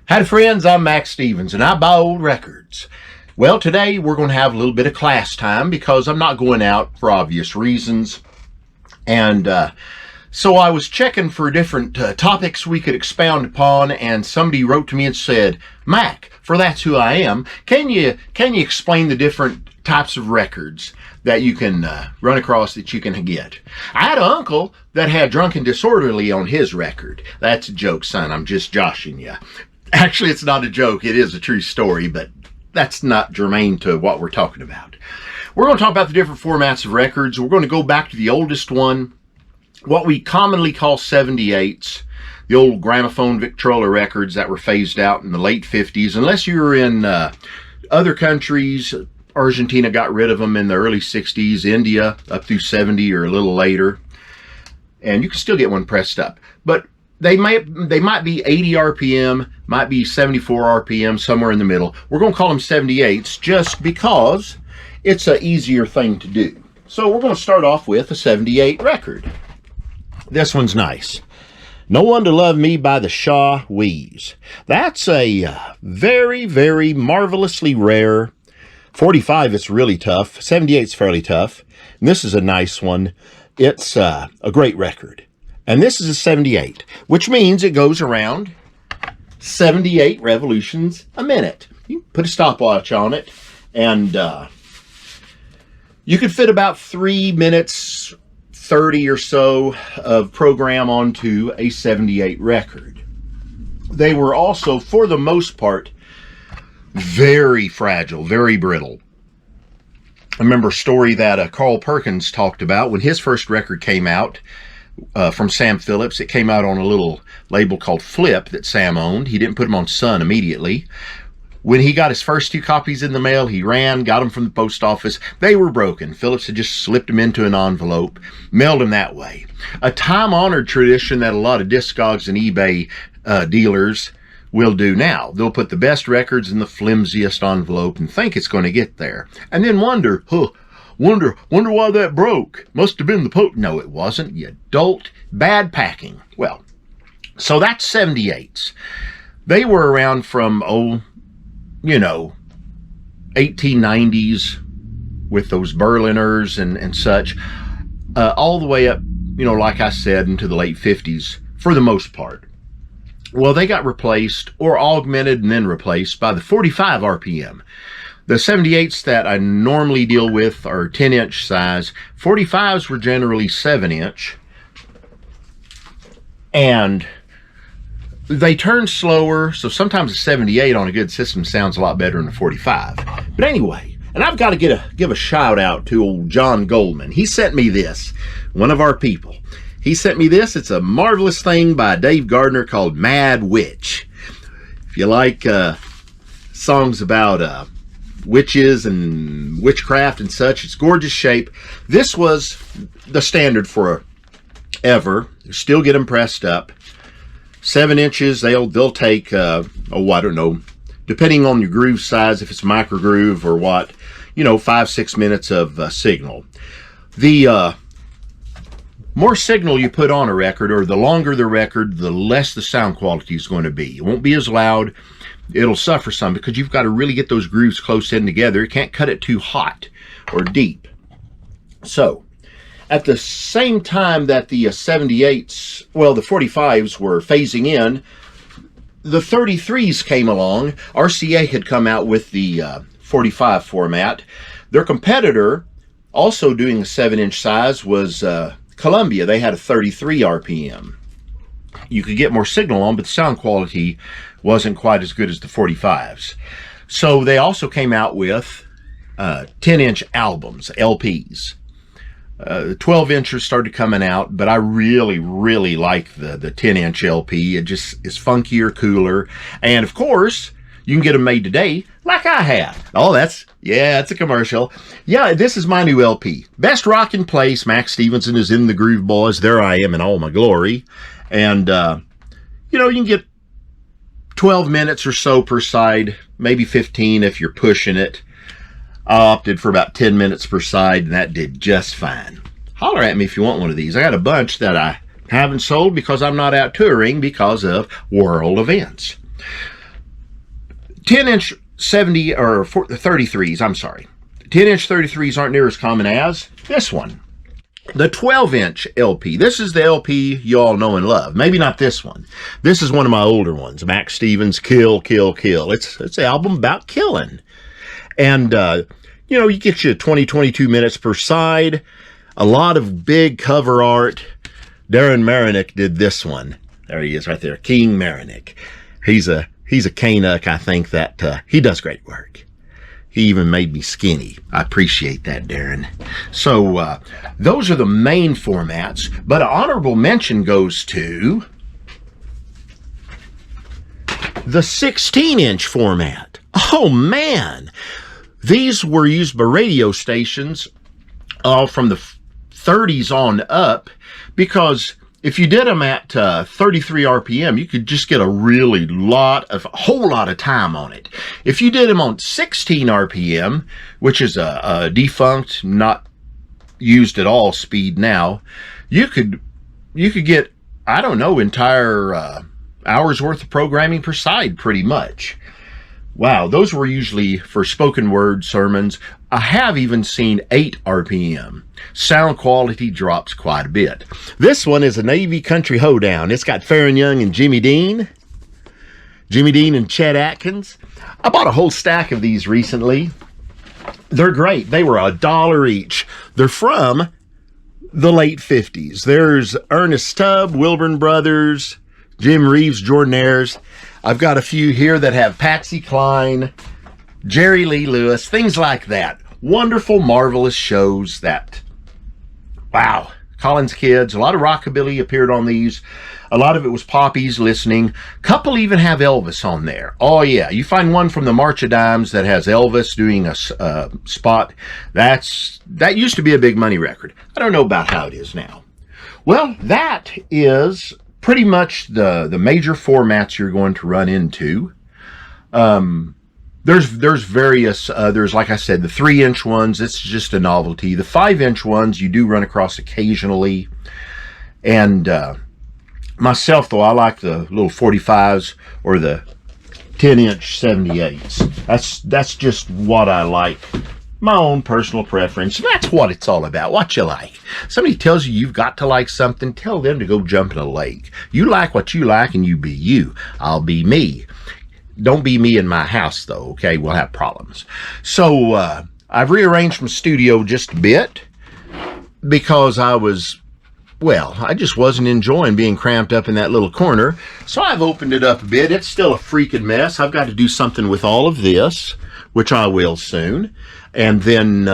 Howdy friends, I'm Max Stevens and I buy old records. Well, today we're going to have a little bit of class time because I'm not going out for obvious reasons. And so I was checking for different topics we could expound upon, and somebody wrote to me and said, Mac, for that's who I am, can you explain the different types of records that you can run across that you can get? I had an uncle that had Drunk and Disorderly on his record. That's a joke, son. I'm just joshing you. Actually, it's not a joke. It is a true story, but that's not germane to what we're talking about. We're going to talk about the different formats of records. We're going to go back to the oldest one, what we commonly call 78s, the old gramophone Victrola records that were phased out in the late 50s. Unless you were in other countries, Argentina got rid of them in the early 60s, India up through 70 or a little later. And you can still get one pressed up. But they might be 80 RPM, might be 74 RPM, somewhere in the middle. We're going to call them 78s just because it's an easier thing to do. So we're going to start off with a 78 record. This one's nice. No One to Love Me by the Shaw Wees. That's a very, very marvelously rare. 45, it's really tough. 78's fairly tough. And this is a nice one. It's a great record. And this is a 78, which means it goes around 78 revolutions a minute. You put a stopwatch on it, and you could fit about 3 minutes 30 or so of program onto a 78 record. They were also, for the most part, very fragile, very brittle. I remember a story that Carl Perkins talked about when his first record came out. From Sam Phillips. It came out on a little label called Flip that Sam owned. He didn't put them on Sun immediately. When he got his first 2 copies in the mail, he ran, got them from the post office. They were broken. Phillips had just slipped them into an envelope, mailed them that way. A time-honored tradition that a lot of Discogs and eBay dealers will do now. They'll put the best records in the flimsiest envelope and think it's going to get there. And then wonder why that broke. Must have been the Pope. No, it wasn't. You dolt. Bad packing. Well, so that's 78s. They were around from, 1890s with those Berliners and such, all the way up, like I said, into the late 50s for the most part. Well, they got replaced or augmented and then replaced by the 45 RPM. The 78s that I normally deal with are 10-inch size. 45s were generally 7-inch. And they turn slower, so sometimes a 78 on a good system sounds a lot better than a 45. But anyway, and I've got to give a shout out to old John Goldman. He sent me this, one of our people. He sent me this. It's a marvelous thing by Dave Gardner called Mad Witch. If you like songs about witches and witchcraft and such, it's gorgeous shape. This was the standard for ever. You still get them pressed up. 7 inches, they'll take, I don't know, depending on your groove size, if it's micro groove or what, 5-6 minutes of signal. The more signal you put on a record, or the longer the record, the less the sound quality is going to be. It won't be as loud. It'll suffer some because you've got to really get those grooves close in together. You can't cut it too hot or deep. So, at the same time that the 78s, the 45s were phasing in, the 33s came along. RCA had come out with the 45 format. Their competitor, also doing a 7-inch size, was Columbia. They had a 33 RPM. You could get more signal on, but the sound quality wasn't quite as good as the 45s. So they also came out with 10-inch albums, LPs. 12-inchers started coming out, but I really, really like the 10-inch LP. It just is funkier, cooler. And of course, you can get them made today, like I have. Oh, it's a commercial. Yeah, this is my new LP. Best Rock in Place. Max Stevenson is in the Groove Boys. There I am in all my glory. And, you can get 12 minutes or so per side, maybe 15 if you're pushing it. I opted for about 10 minutes per side, and that did just fine. Holler at me if you want one of these. I got a bunch that I haven't sold because I'm not out touring because of world events. 10-inch 70 or 33s, I'm sorry. 10-inch 33s aren't near as common as this one. The 12-inch LP. This is the LP you all know and love. Maybe not this one. This is one of my older ones. Max Stevens, Kill, Kill, Kill. It's an album about killing. And, you know, you get you 20, 22 minutes per side. A lot of big cover art. Darren Marinick did this one. There he is right there. King Marinick. He's a Canuck. I think that he does great work. He even made me skinny. I appreciate that, Darren. So those are the main formats, but an honorable mention goes to the 16-inch format. Oh, man. These were used by radio stations from the 30s on up, because if you did them at 33 RPM, you could just get a whole lot of time on it. If you did them on 16 RPM, which is a defunct, not used at all speed now, you could get, I don't know, entire hours worth of programming per side pretty much. Wow, those were usually for spoken word sermons. I have even seen 8 RPM. Sound quality drops quite a bit. This one is a Navy Country Hoedown. It's got Farron Young and Jimmy Dean. Jimmy Dean and Chet Atkins. I bought a whole stack of these recently. They're great. They were $1 each. They're from the late 50s. There's Ernest Tubb, Wilburn Brothers, Jim Reeves, Jordan Ayers. I've got a few here that have Patsy Cline, Jerry Lee Lewis, things like that. Wonderful, marvelous shows that, wow, Collins Kids, a lot of rockabilly appeared on these. A lot of it was poppies listening. Couple even have Elvis on there. Oh yeah, you find one from the March of Dimes that has Elvis doing a spot. That used to be a big money record. I don't know about how it is now. Well, that is pretty much the major formats you're going to run into. There's various others. Like I said, the 3-inch ones, it's just a novelty. The 5-inch ones you do run across occasionally. And myself, though, I like the little 45s or the 10-inch 78s. That's just what I like. My own personal preference. That's what it's all about. What you like. Somebody tells you you've got to like something, tell them to go jump in a lake. You like what you like, and you be you. I'll be me. Don't be me in my house, though, okay? We'll have problems. So I've rearranged my studio just a bit because I just wasn't enjoying being cramped up in that little corner. So I've opened it up a bit. It's still a freaking mess. I've got to do something with all of this, which I will soon. And then,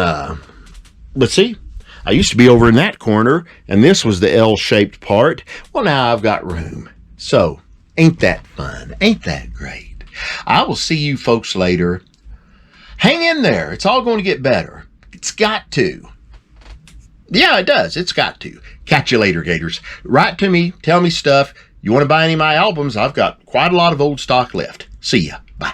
let's see. I used to be over in that corner, and this was the L-shaped part. Well, now I've got room. So, ain't that fun? Ain't that great? I will see you folks later. Hang in there. It's all going to get better. It's got to. Yeah, it does. It's got to. Catch you later, Gators. Write to me. Tell me stuff. You want to buy any of my albums? I've got quite a lot of old stock left. See ya. Bye.